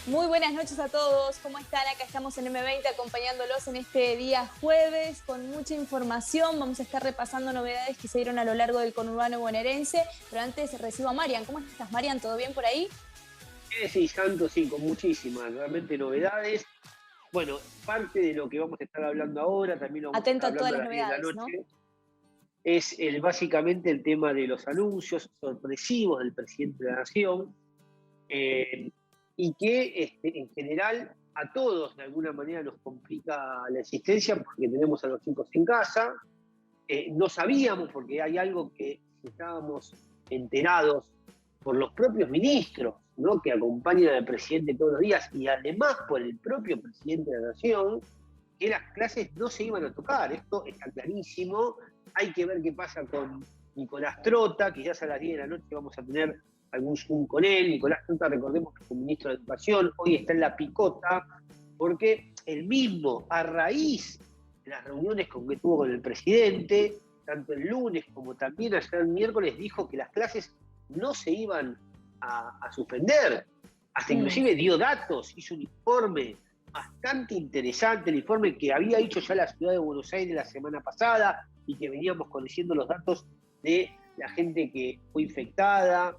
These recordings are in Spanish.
Muy buenas noches a todos, ¿cómo están? Acá estamos en M20 acompañándolos en este día jueves con mucha información. Vamos a estar repasando novedades que se dieron a lo largo del conurbano bonaerense, pero antes recibo a Marian. ¿Cómo estás, Marian? ¿Todo bien por ahí? Sí, Santo, sí, con muchísimas, realmente novedades. Bueno, parte de lo que vamos a estar hablando ahora, también lo vamos a Atento estar a todas hablando a las las 10 de la novedades, ¿no? noche, es básicamente el tema de los anuncios sorpresivos del presidente de la Nación, eh, y que en general a todos de alguna manera nos complica la existencia porque tenemos a los chicos en casa. No sabíamos, porque hay algo que estábamos enterados por los propios ministros, ¿no?, que acompañan al presidente todos los días, y además por el propio presidente de la Nación, que las clases no se iban a tocar. Esto está clarísimo. Hay que ver qué pasa con Nicolás Trota. Quizás a las 10 de la noche vamos a tener algún Zoom con él. Nicolás Trota, recordemos que es un ministro de Educación, hoy está en la picota, porque él mismo, a raíz de las reuniones que tuvo con el presidente, tanto el lunes como también ayer el miércoles, dijo que las clases no se iban a suspender. Hasta inclusive dio datos, hizo un informe bastante interesante, el informe que había hecho ya la ciudad de Buenos Aires la semana pasada y que veníamos conociendo los datos de la gente que fue infectada,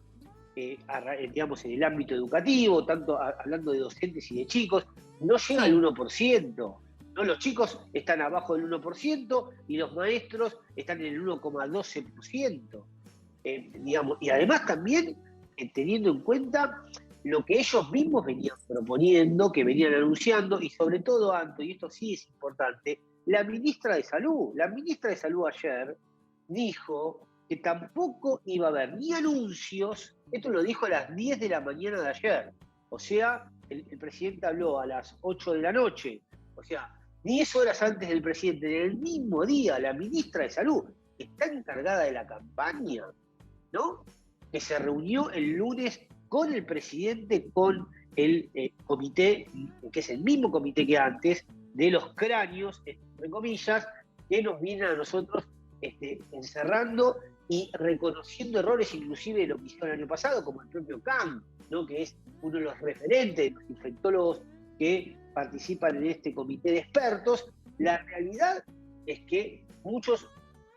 digamos, en el ámbito educativo, tanto hablando de docentes y de chicos. No llega al 1%. ¿No? Los chicos están abajo del 1% y los maestros están en el 1,12%. Digamos, y además también teniendo en cuenta lo que ellos mismos venían proponiendo, que venían anunciando, y sobre todo, Anto, y esto sí es importante, la ministra de Salud. La ministra de Salud ayer dijo que tampoco iba a haber ni anuncios. Esto lo dijo a las 10 de la mañana de ayer. O sea, el presidente habló a las 8 de la noche. O sea, 10 horas antes del presidente, en el mismo día, la ministra de Salud, que está encargada de la campaña, ¿no?, que se reunió el lunes con el presidente, con el comité, que es el mismo comité que antes, de los cráneos, entre comillas, que nos vienen a nosotros encerrando y reconociendo errores inclusive de lo que hicieron el año pasado, como el propio Khan, ¿no?, que es uno de los referentes de los infectólogos que participan en este comité de expertos. La realidad es que muchos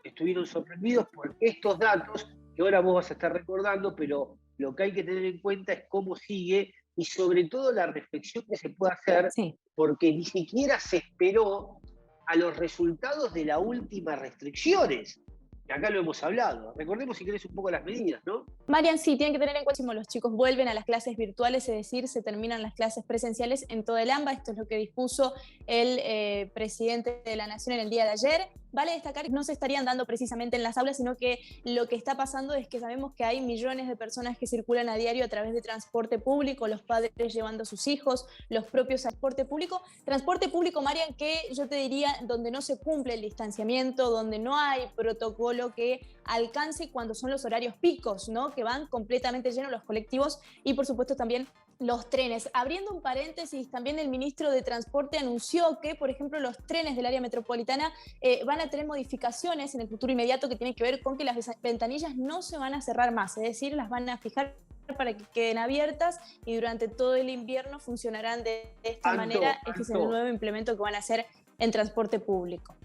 estuvieron sorprendidos por estos datos que ahora vos vas a estar recordando, pero lo que hay que tener en cuenta es cómo sigue y sobre todo la reflexión que se puede hacer, porque ni siquiera se esperó a los resultados de las últimas restricciones, que acá lo hemos hablado. Recordemos, si querés, un poco las medidas, ¿no? Marian, sí, tienen que tener en cuenta que los chicos vuelven a las clases virtuales, es decir, se terminan las clases presenciales en todo el AMBA. Esto es lo que dispuso el presidente de la Nación en el día de ayer. Vale destacar que no se estarían dando precisamente en las aulas, sino que lo que está pasando es que sabemos que hay millones de personas que circulan a diario a través de transporte público, los padres llevando a sus hijos, los propios transporte público, Marian, que yo te diría donde no se cumple el distanciamiento, donde no hay protocolo que alcance cuando son los horarios picos, ¿no?, que van completamente llenos los colectivos y por supuesto también los trenes. Abriendo un paréntesis, también el ministro de Transporte anunció que, por ejemplo, los trenes del área metropolitana van a tener modificaciones en el futuro inmediato que tiene que ver con que las ventanillas no se van a cerrar más, es decir, las van a fijar para que queden abiertas y durante todo el invierno funcionarán de esta manera. Este es el nuevo implemento que van a hacer en transporte público.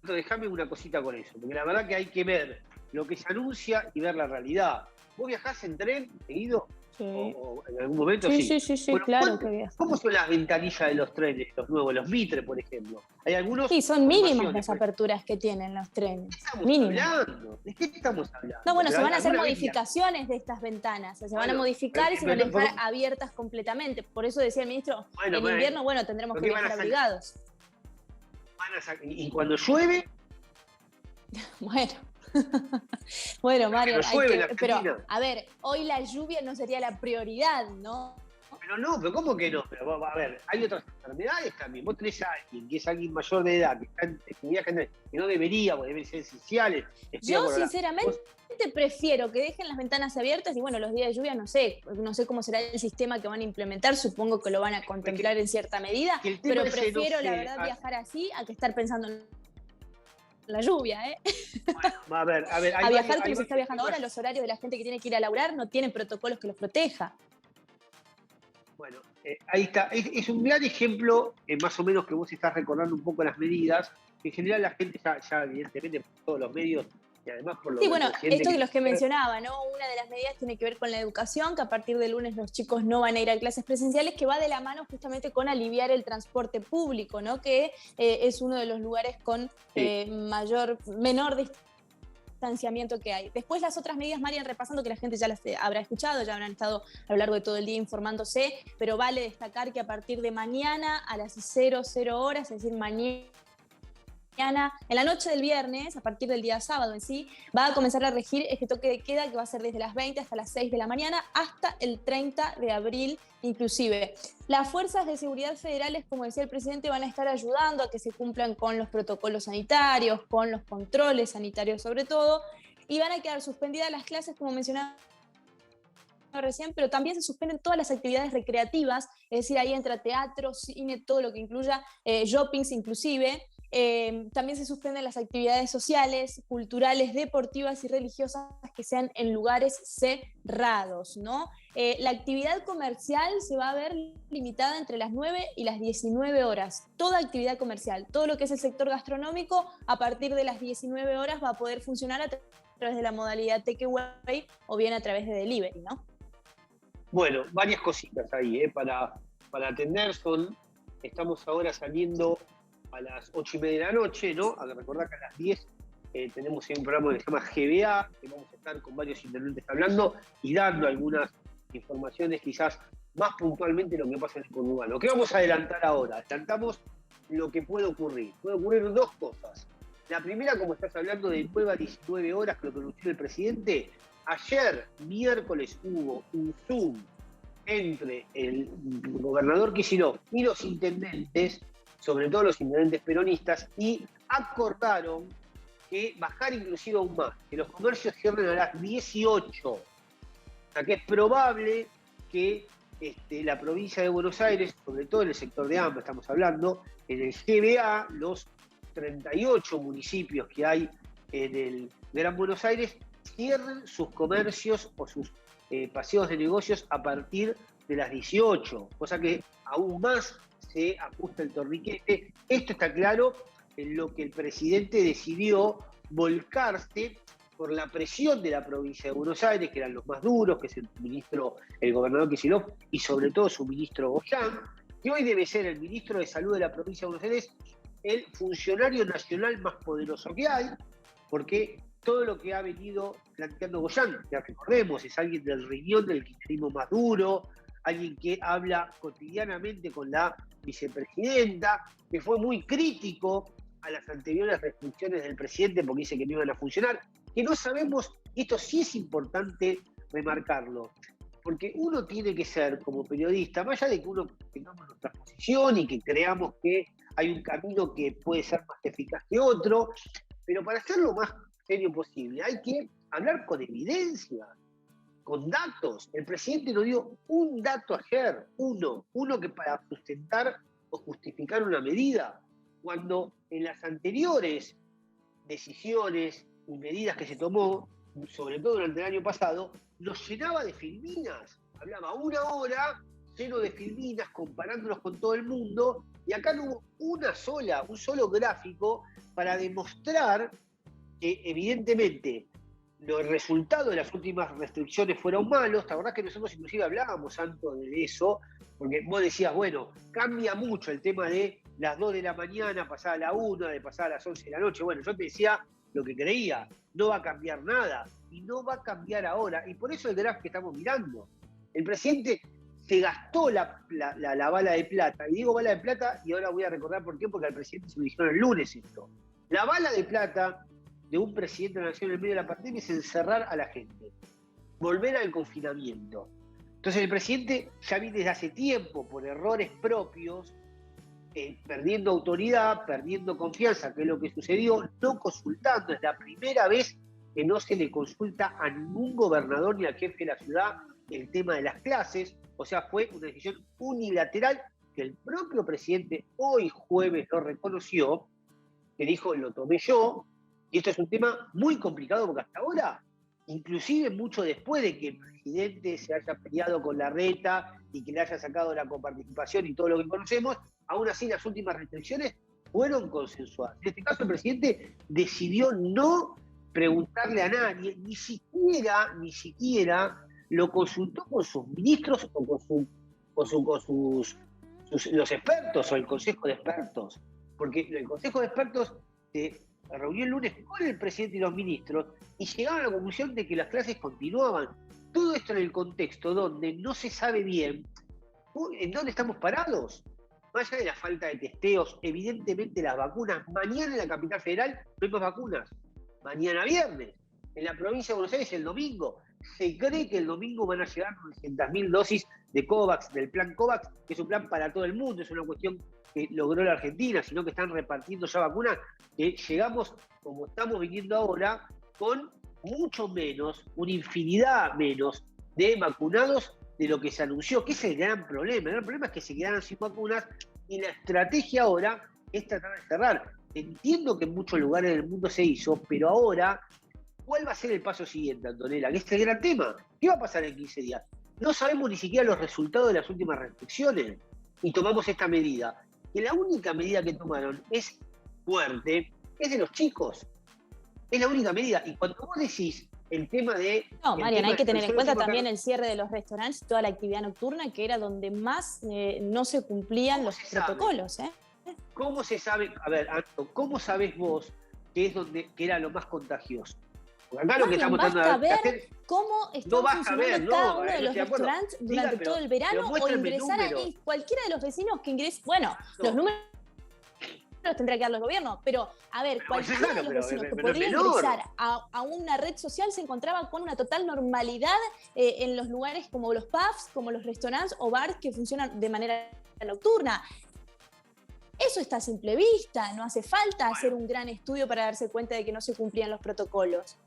Déjame una cosita con eso, porque la verdad que hay que ver lo que se anuncia y ver la realidad. ¿Vos viajás en tren seguido? Sí. ¿O en algún momento? Sí, bueno, claro que viajo. ¿Cómo son las ventanillas de los trenes, los nuevos, los Mitre, por ejemplo? Hay algunos. Sí, son mínimas las aperturas que tienen los trenes. ¿De qué estamos hablando? No, bueno, se van a hacer modificaciones de estas ventanas. Se van a modificar y se van a dejar abiertas completamente. Por eso decía el ministro, en invierno, tendremos que viajar abrigados. ¿Y cuando llueve? Bueno, Mario, pero a ver, hoy la lluvia no sería la prioridad, ¿no? Pero ¿cómo que no? Pero a ver, hay otras enfermedades también. Vos tenés a alguien que es alguien mayor de edad, que viaja, que no debería, porque deben ser esenciales. Yo, sinceramente, prefiero que dejen las ventanas abiertas y bueno, los días de lluvia no sé cómo será el sistema que van a implementar, supongo que lo van a contemplar en cierta medida, pero prefiero, la verdad, viajar así a que estar pensando en la lluvia, ¿eh? Bueno, a ver. A viajar como se está viajando ahora, los horarios de la gente que tiene que ir a laburar no tienen protocolos que los proteja. Bueno, ahí está. Es un gran ejemplo, más o menos, que vos estás recordando un poco las medidas. En general la gente ya evidentemente, por todos los medios, y además por lo Sí, que el bueno, presidente esto de quiere los que hacer. mencionaba, ¿no? Una de las medidas tiene que ver con la educación, que a partir del lunes los chicos no van a ir a clases presenciales, que va de la mano justamente con aliviar el transporte público, ¿no? Que es uno de los lugares con Sí. menor distanciamiento que hay. Después las otras medidas, Marian, repasando, que la gente ya las habrá escuchado, ya habrán estado a lo largo de todo el día informándose, pero vale destacar que a partir de mañana a las 00 horas, es decir, mañana, en la noche del viernes, a partir del día sábado en sí, va a comenzar a regir este toque de queda que va a ser desde las 20 hasta las 6 de la mañana hasta el 30 de abril inclusive. Las fuerzas de seguridad federales, como decía el presidente, van a estar ayudando a que se cumplan con los protocolos sanitarios, con los controles sanitarios sobre todo, y van a quedar suspendidas las clases, como mencionaba recién, pero también se suspenden todas las actividades recreativas, es decir, ahí entra teatro, cine, todo lo que incluya shoppings inclusive. También se suspenden las actividades sociales, culturales, deportivas y religiosas que sean en lugares cerrados, ¿no? La actividad comercial se va a ver limitada entre las 9 y las 19 horas. Toda actividad comercial, todo lo que es el sector gastronómico, a partir de las 19 horas va a poder funcionar a través de la modalidad takeaway o bien a través de delivery, ¿no? Bueno, varias cositas ahí, para atender. Estamos ahora saliendo a las 8:30 de la noche, ¿no? A recordar que a las 10 tenemos un programa que se llama GBA, que vamos a estar con varios intendentes hablando y dando algunas informaciones quizás más puntualmente de lo que pasa en el conurbano. ¿Qué vamos a adelantar ahora? Adelantamos lo que puede ocurrir. Puede ocurrir dos cosas. La primera, como estás hablando de 9 a 19 horas, que lo anunció el presidente, ayer, miércoles, hubo un Zoom entre el gobernador Kicillof y los intendentes, sobre todo los intendentes peronistas, y acordaron que bajar inclusive aún más, que los comercios cierren a las 18. O sea que es probable que la provincia de Buenos Aires, sobre todo en el sector de AMBA estamos hablando, en el GBA, los 38 municipios que hay en el Gran Buenos Aires, cierren sus comercios o sus paseos de negocios a partir de las 18, cosa que aún más se ajusta el torniquete. Esto está claro en lo que el presidente decidió volcarse por la presión de la provincia de Buenos Aires, que eran los más duros, que es el gobernador Kicillof y sobre todo su ministro Goyán, que hoy debe ser el ministro de Salud de la provincia de Buenos Aires, el funcionario nacional más poderoso que hay, porque todo lo que ha venido planteando Goyán, que recordemos, es alguien del riñón del kirchnerismo más duro, alguien que habla cotidianamente con la vicepresidenta, que fue muy crítico a las anteriores restricciones del presidente porque dice que no iban a funcionar, que no sabemos, y esto sí es importante remarcarlo, porque uno tiene que ser, como periodista, más allá de que uno tengamos nuestra posición y que creamos que hay un camino que puede ser más eficaz que otro, pero para hacerlo más serio posible hay que hablar con evidencia, con datos. El presidente nos dio un dato ayer, uno que para sustentar o justificar una medida, cuando en las anteriores decisiones y medidas que se tomó, sobre todo durante el año pasado, nos llenaba de filminas. Hablaba una hora lleno de filminas, comparándonos con todo el mundo, y acá no hubo un solo gráfico para demostrar que evidentemente los resultados de las últimas restricciones fueron malos. La verdad que nosotros inclusive hablábamos antes de eso, porque vos decías, bueno, cambia mucho el tema de las 2 de la mañana, pasar a la 1, de pasar a las 11 de la noche. Bueno, yo te decía lo que creía, no va a cambiar nada, y no va a cambiar ahora, y por eso el graph que estamos mirando. El presidente se gastó la bala de plata, y digo bala de plata, y ahora voy a recordar por qué, porque al presidente se lo dijeron el lunes esto. La bala de plata de un presidente de la nación en medio de la pandemia es encerrar a la gente, volver al confinamiento. Entonces el presidente ya viene desde hace tiempo, por errores propios, perdiendo autoridad, perdiendo confianza, que es lo que sucedió, no consultando. Es la primera vez que no se le consulta a ningún gobernador ni al jefe de la ciudad el tema de las clases. O sea, fue una decisión unilateral que el propio presidente hoy jueves lo reconoció, que dijo, lo tomé yo. Y esto es un tema muy complicado porque hasta ahora inclusive mucho después de que el presidente se haya peleado con Larreta y que le haya sacado la coparticipación y todo lo que conocemos, aún así las últimas restricciones fueron consensuadas. En este caso el presidente decidió no preguntarle a nadie, ni siquiera lo consultó con sus ministros o con los expertos o el Consejo de Expertos, porque el Consejo de Expertos se reunió el lunes con el presidente y los ministros y llegaron a la conclusión de que las clases continuaban. Todo esto en el contexto donde no se sabe bien en dónde estamos parados. Más allá de la falta de testeos, evidentemente las vacunas, mañana en la capital federal no hay más vacunas, mañana viernes, en la provincia de Buenos Aires el domingo. Se cree que el domingo van a llegar 900.000 dosis de COVAX, del plan COVAX, que es un plan para todo el mundo, es una cuestión que logró la Argentina, sino que están repartiendo ya vacunas, que llegamos, como estamos viniendo ahora, con mucho menos, una infinidad menos de vacunados de lo que se anunció, que es el gran problema. El gran problema es que se quedaron sin vacunas y la estrategia ahora es tratar de cerrar. Entiendo que en muchos lugares del mundo se hizo, pero ahora, ¿cuál va a ser el paso siguiente, Antonella? Que este es el gran tema. ¿Qué va a pasar en 15 días? No sabemos ni siquiera los resultados de las últimas restricciones y tomamos esta medida. Que la única medida que tomaron es fuerte, es de los chicos. Es la única medida. Y cuando vos decís el tema de... No, Marian, hay que tener en cuenta también el cierre de los restaurantes y toda la actividad nocturna, que era donde más no se cumplían los protocolos. ¿Cómo se sabe? A ver, Anto, ¿cómo sabés vos que era lo más contagioso? Porque acá lo que estamos tratando de hacer... cómo están funcionando cada uno de los restaurantes durante todo el verano, o ingresar a cualquiera de los vecinos que ingresen. Bueno, los números los tendrá que dar los gobiernos, pero a ver, cualquiera de los vecinos que podría ingresar a una red social se encontraba con una total normalidad en los lugares como los pubs, como los restaurantes o bars que funcionan de manera nocturna. Eso está a simple vista, no hace falta hacer un gran estudio para darse cuenta de que no se cumplían los protocolos.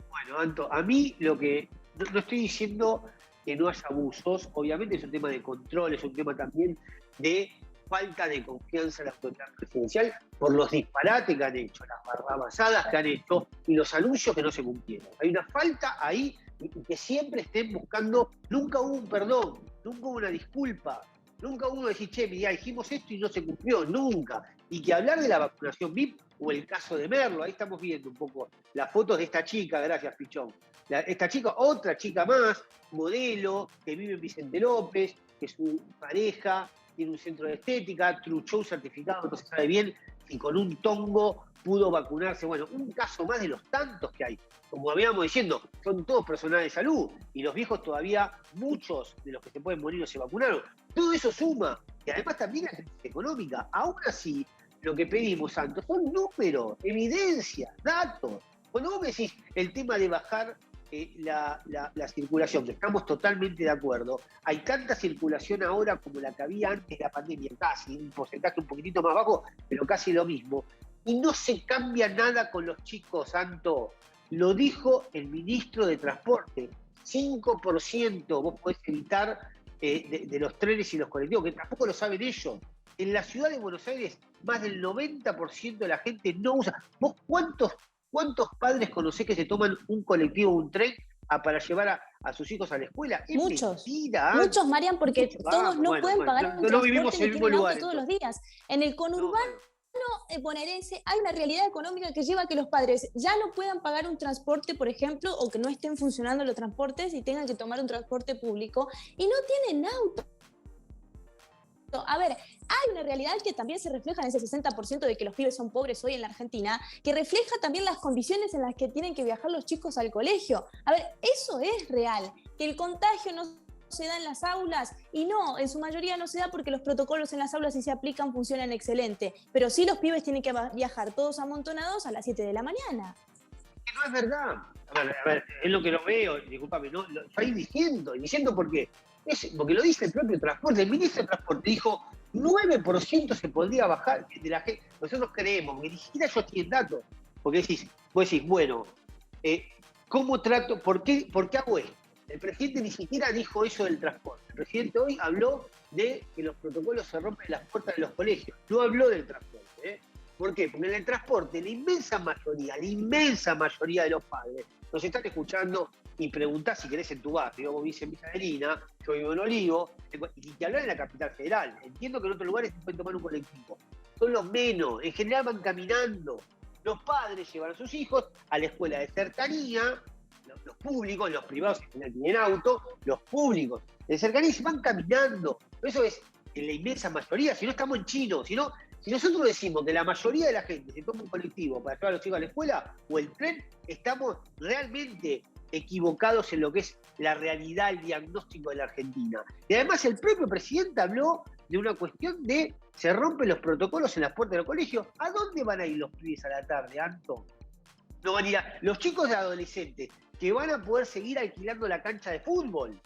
Bueno, Anto, a mí lo que... No estoy diciendo que no haya abusos, obviamente es un tema de control, es un tema también de falta de confianza en la autoridad presidencial por los disparates que han hecho, las barrabasadas que han hecho y los anuncios que no se cumplieron. Hay una falta ahí y que siempre estén buscando, nunca hubo un perdón, nunca hubo una disculpa, nunca hubo decir, che, mira, dijimos esto y no se cumplió, nunca. Y que hablar de la vacunación VIP o el caso de Merlo, ahí estamos viendo un poco las fotos de esta chica, gracias Pichón. Esta chica, otra chica más, modelo, que vive en Vicente López, que su pareja tiene un centro de estética, True Show certificado, no se sabe bien si con un tongo pudo vacunarse. Bueno, un caso más de los tantos que hay. Como habíamos diciendo, son todos personal de salud y los viejos todavía, muchos de los que se pueden morir no se vacunaron. Todo eso suma, y además también la crisis económica. Aún así, lo que pedimos, Santos, son números, evidencias, datos. Cuando vos me decís el tema de bajar la circulación, que estamos totalmente de acuerdo, hay tanta circulación ahora como la que había antes de la pandemia, casi, un porcentaje un poquitito más bajo, pero casi lo mismo. Y no se cambia nada con los chicos, Santo. Lo dijo el ministro de Transporte. 5% vos podés evitar de los trenes y los colectivos, que tampoco lo saben ellos. En la ciudad de Buenos Aires, más del 90% de la gente no usa. ¿Vos cuántos padres conocés que se toman un colectivo o un tren para llevar a sus hijos a la escuela? Es muchos, mentira. Muchos, Marian, porque todos no pueden pagar un transporte ni tienen un auto todos los días. En el conurbano bonaerense hay una realidad económica que lleva a que los padres ya no puedan pagar un transporte, por ejemplo, o que no estén funcionando los transportes y tengan que tomar un transporte público y no tienen auto. A ver, hay una realidad que también se refleja en ese 60% de que los pibes son pobres hoy en la Argentina, que refleja también las condiciones en las que tienen que viajar los chicos al colegio. A ver, eso es real, que el contagio no se da en las aulas, y no, en su mayoría no se da porque los protocolos en las aulas, si se aplican, funcionan excelente, pero sí los pibes tienen que viajar todos amontonados a las 7 de la mañana. Que no es verdad. A ver, es lo que lo veo, discúlpame, no, lo estoy diciendo por qué. Porque lo dice el propio transporte, el ministro de Transporte dijo 9% se podría bajar de la gente. Nosotros creemos que ni siquiera ellos tienen datos, porque vos decís, bueno, ¿cómo trato? ¿Por qué hago esto? El presidente ni siquiera dijo eso del transporte. El presidente hoy habló de que los protocolos se rompen en las puertas de los colegios. No habló del transporte. ¿Por qué? Porque en el transporte la inmensa mayoría de los padres nos están escuchando y preguntás si querés en tu barrio, vos vivís en Villa Adelina, yo vivo en Olivo, y que hablar en la capital federal. Entiendo que en otros lugares se pueden tomar un colectivo. Son los menos, en general van caminando. Los padres llevan a sus hijos a la escuela de cercanía, los públicos, los privados que tienen auto, los públicos de cercanía se van caminando. Eso es en la inmensa mayoría, si no estamos en chino, si nosotros decimos que la mayoría de la gente se toma un colectivo para llevar a los chicos a la escuela o el tren, estamos realmente equivocados en lo que es la realidad, el diagnóstico de la Argentina. Y además el propio presidente habló de una cuestión de se rompen los protocolos en las puertas de los colegios. ¿A dónde van a ir los pibes a la tarde, Anto? No van a ir los chicos de adolescentes que van a poder seguir alquilando la cancha de fútbol.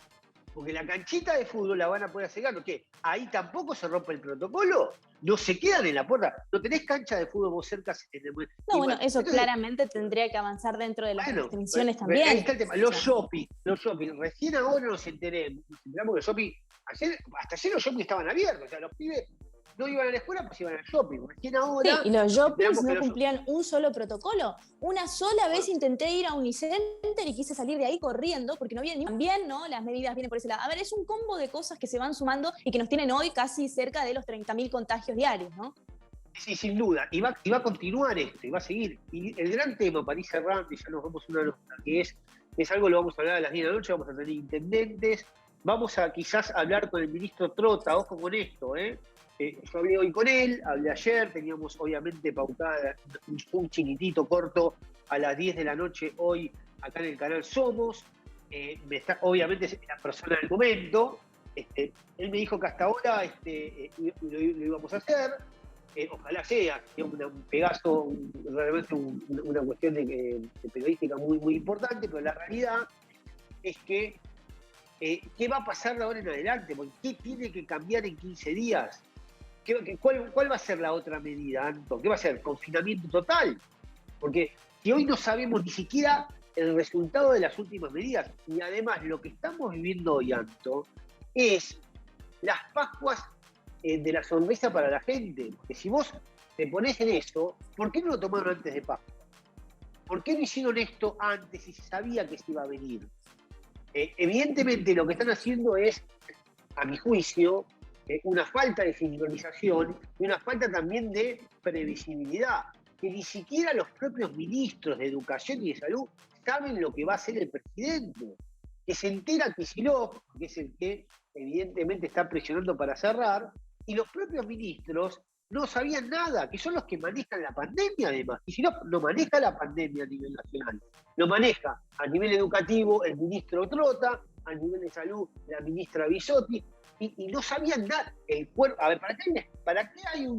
Porque la canchita de fútbol la van a poder hacer, ¿qué? Ahí tampoco se rompe el protocolo, no se quedan en la puerta, no tenés cancha de fútbol vos cerca. No, bueno, eso entonces, claramente tendría que avanzar dentro de las restricciones también. Ahí está el tema, los shopping, recién ahora nos enteramos que los shopping, hasta ayer los shopping estaban abiertos, o sea, los pibes no iban a la escuela, pues iban al shopping. Recién ahora, sí, y los shoppings no cumplían un solo protocolo. Una sola vez intenté ir a Unicenter y quise salir de ahí corriendo porque no había ni... También, ¿no? Las medidas vienen por ese lado. A ver, es un combo de cosas que se van sumando y que nos tienen hoy casi cerca de los 30.000 contagios diarios, ¿no? Sí, sin duda. Y va a continuar esto, y va a seguir. Y el gran tema, para ir cerrando, y ya nos vamos a una nota, que es algo, lo vamos a hablar a las 10 de la noche, vamos a tener intendentes, vamos a quizás hablar con el ministro Trota, ojo con esto, yo hablé hoy con él, hablé ayer, teníamos obviamente pautada un chiquitito corto a las 10 de la noche hoy acá en el canal Somos. Obviamente es la persona del momento. Él me dijo que hasta ahora lo íbamos a hacer. Ojalá sea un pegazo, realmente una cuestión de periodística muy, muy importante, pero la realidad es que ¿qué va a pasar de ahora en adelante? Porque ¿qué tiene que cambiar en 15 días? ¿Cuál va a ser la otra medida, Anto? ¿Qué va a ser? ¿Confinamiento total? Porque si hoy no sabemos ni siquiera el resultado de las últimas medidas, y además lo que estamos viviendo hoy, Anto, es las Pascuas de la sonrisa para la gente. Porque si vos te ponés en eso, ¿por qué no lo tomaron antes de Pascua? ¿Por qué no hicieron esto antes si se sabía que se iba a venir? Evidentemente lo que están haciendo es, a mi juicio, una falta de sincronización y una falta también de previsibilidad, que ni siquiera los propios ministros de Educación y de Salud saben lo que va a hacer el presidente, que se entera Kicillof, que es el que evidentemente está presionando para cerrar, y los propios ministros no sabían nada, que son los que manejan la pandemia además. Kicillof no maneja la pandemia a nivel nacional, lo maneja a nivel educativo el ministro Trota, a nivel de salud la ministra Bisotti, y no sabían nada. El cuerpo, a ver, ¿para qué hay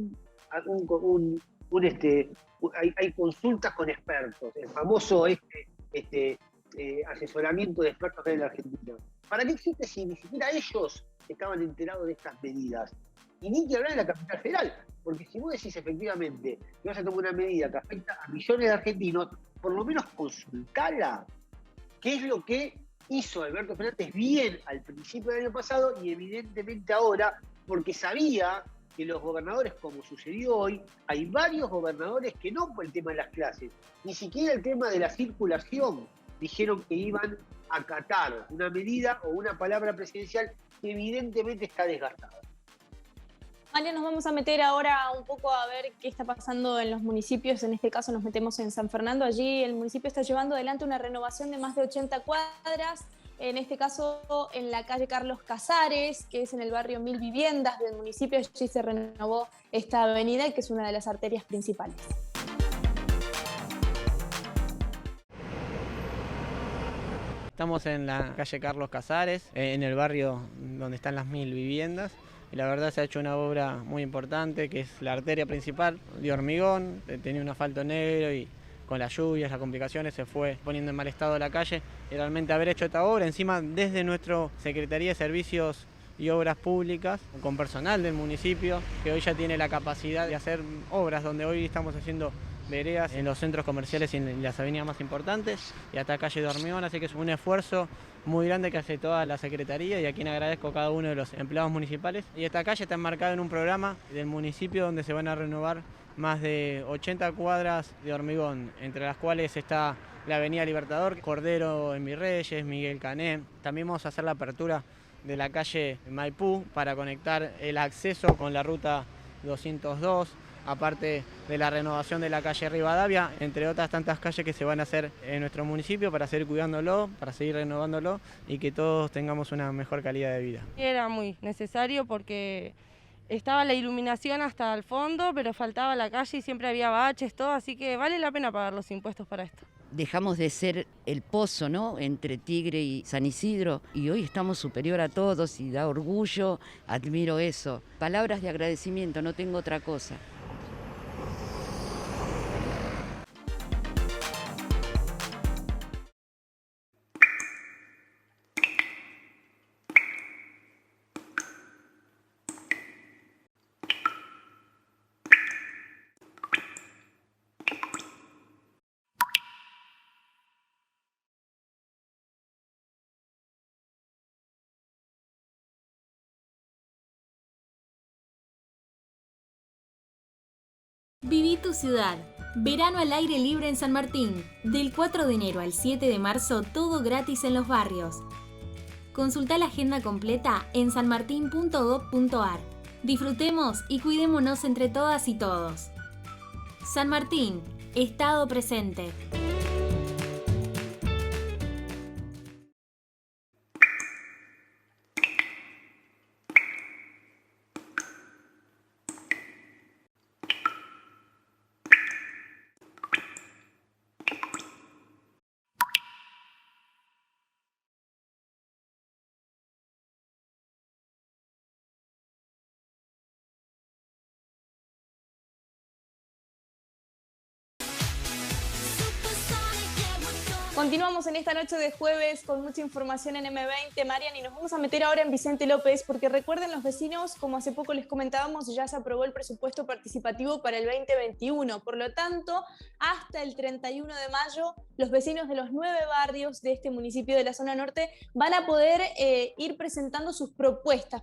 hay consultas con expertos? El famoso asesoramiento de expertos en la Argentina. ¿Para qué existe si ni siquiera ellos estaban enterados de estas medidas? Y ni que hablar de la capital federal, porque si vos decís efectivamente que vas a tomar una medida que afecta a millones de argentinos, por lo menos consultala. ¿Qué es lo que hizo Alberto Fernández bien al principio del año pasado y evidentemente ahora, porque sabía que los gobernadores, como sucedió hoy, hay varios gobernadores que no por el tema de las clases, ni siquiera el tema de la circulación, dijeron que iban a acatar una medida o una palabra presidencial que evidentemente está desgastada. María, nos vamos a meter ahora un poco a ver qué está pasando en los municipios. En este caso nos metemos en San Fernando. Allí el municipio está llevando adelante una renovación de más de 80 cuadras. En este caso en la calle Carlos Casares, que es en el barrio Mil Viviendas del municipio. Allí se renovó esta avenida, que es una de las arterias principales. Estamos en la calle Carlos Casares, en el barrio donde están las 1000 viviendas. Y la verdad se ha hecho una obra muy importante, que es la arteria principal de hormigón, tenía un asfalto negro y con las lluvias, las complicaciones, se fue poniendo en mal estado la calle. Y realmente haber hecho esta obra, encima desde nuestra Secretaría de Servicios y Obras Públicas, con personal del municipio, que hoy ya tiene la capacidad de hacer obras, donde hoy estamos haciendo veredas en los centros comerciales y en las avenidas más importantes, y hasta calle de hormigón, así que es un esfuerzo muy grande que hace toda la Secretaría y a quien agradezco a cada uno de los empleados municipales. Y esta calle está enmarcada en un programa del municipio donde se van a renovar más de 80 cuadras de hormigón, entre las cuales está la Avenida Libertador, Cordero en Virreyes, Miguel Cané. También vamos a hacer la apertura de la calle Maipú para conectar el acceso con la ruta 202, aparte de la renovación de la calle Rivadavia, entre otras tantas calles que se van a hacer en nuestro municipio para seguir cuidándolo, para seguir renovándolo y que todos tengamos una mejor calidad de vida. Era muy necesario porque estaba la iluminación hasta el fondo, pero faltaba la calle y siempre había baches, todo, así que vale la pena pagar los impuestos para esto. Dejamos de ser el pozo, ¿no?, entre Tigre y San Isidro, y hoy estamos superior a todos y da orgullo, admiro eso. Palabras de agradecimiento, no tengo otra cosa. Viví tu ciudad. Verano al aire libre en San Martín. Del 4 de enero al 7 de marzo, todo gratis en los barrios. Consulta la agenda completa en sanmartin.gov.ar. Disfrutemos y cuidémonos entre todas y todos. San Martín, Estado presente. Continuamos en esta noche de jueves con mucha información en M20, Marian, y nos vamos a meter ahora en Vicente López, porque recuerden los vecinos, como hace poco les comentábamos, ya se aprobó el presupuesto participativo para el 2021. Por lo tanto, hasta el 31 de mayo, los vecinos de los 9 barrios de este municipio de la zona norte van a poder ir presentando sus propuestas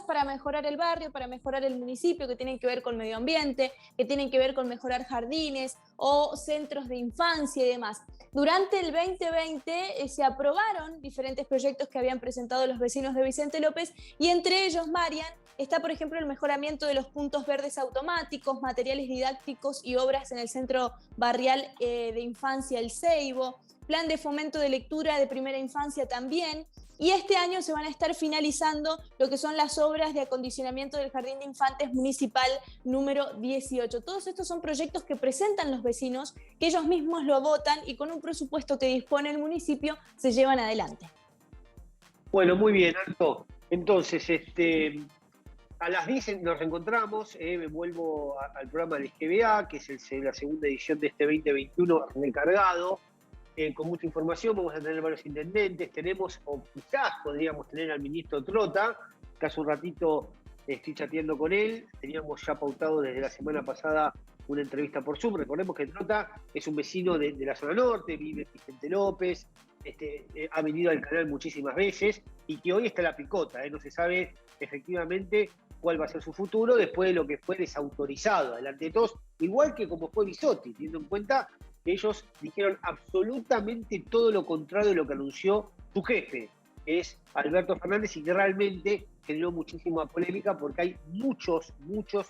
para mejorar el barrio, para mejorar el municipio, que tienen que ver con medio ambiente, que tienen que ver con mejorar jardines o centros de infancia y demás. Durante el 2020 se aprobaron diferentes proyectos que habían presentado los vecinos de Vicente López, y entre ellos, Marian, está por ejemplo el mejoramiento de los puntos verdes automáticos, materiales didácticos y obras en el centro barrial de infancia El Ceibo, plan de fomento de lectura de primera infancia también. Y este año se van a estar finalizando lo que son las obras de acondicionamiento del Jardín de Infantes Municipal número 18. Todos estos son proyectos que presentan los vecinos, que ellos mismos lo votan y con un presupuesto que dispone el municipio se llevan adelante. Bueno, muy bien, Alto. Entonces, a las 10 nos reencontramos, me vuelvo al programa del GBA, que es la segunda edición de este 2021 recargado. Con mucha información, vamos a tener varios intendentes, tenemos, o quizás podríamos tener al ministro Trota, que hace un ratito estoy chateando con él, teníamos ya pautado desde la semana pasada una entrevista por Zoom. Recordemos que Trota es un vecino de la zona norte, vive en Vicente López, ha venido al canal muchísimas veces y que hoy está en la picota, no se sabe efectivamente cuál va a ser su futuro después de lo que fue desautorizado delante de todos, igual que como fue Bisotti, teniendo en cuenta que ellos dijeron absolutamente todo lo contrario de lo que anunció su jefe, que es Alberto Fernández, y que realmente generó muchísima polémica porque hay muchos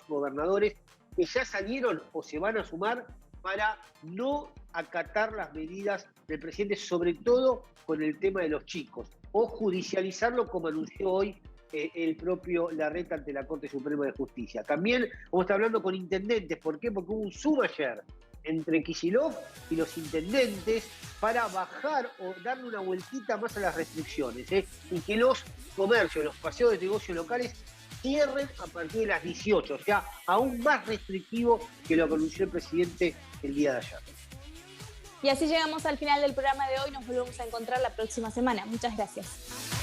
gobernadores que ya salieron o se van a sumar para no acatar las medidas del presidente, sobre todo con el tema de los chicos, o judicializarlo como anunció hoy el propio Larreta ante la Corte Suprema de Justicia. También vamos a estar hablando con intendentes. ¿Por qué? Porque hubo un Zoom ayer entre Kicillof y los intendentes para bajar o darle una vueltita más a las restricciones, y que los comercios, los paseos de negocios locales cierren a partir de las 18, o sea, aún más restrictivo que lo que anunció el presidente el día de ayer. Y así llegamos al final del programa de hoy. Nos volvemos a encontrar la próxima semana. Muchas gracias.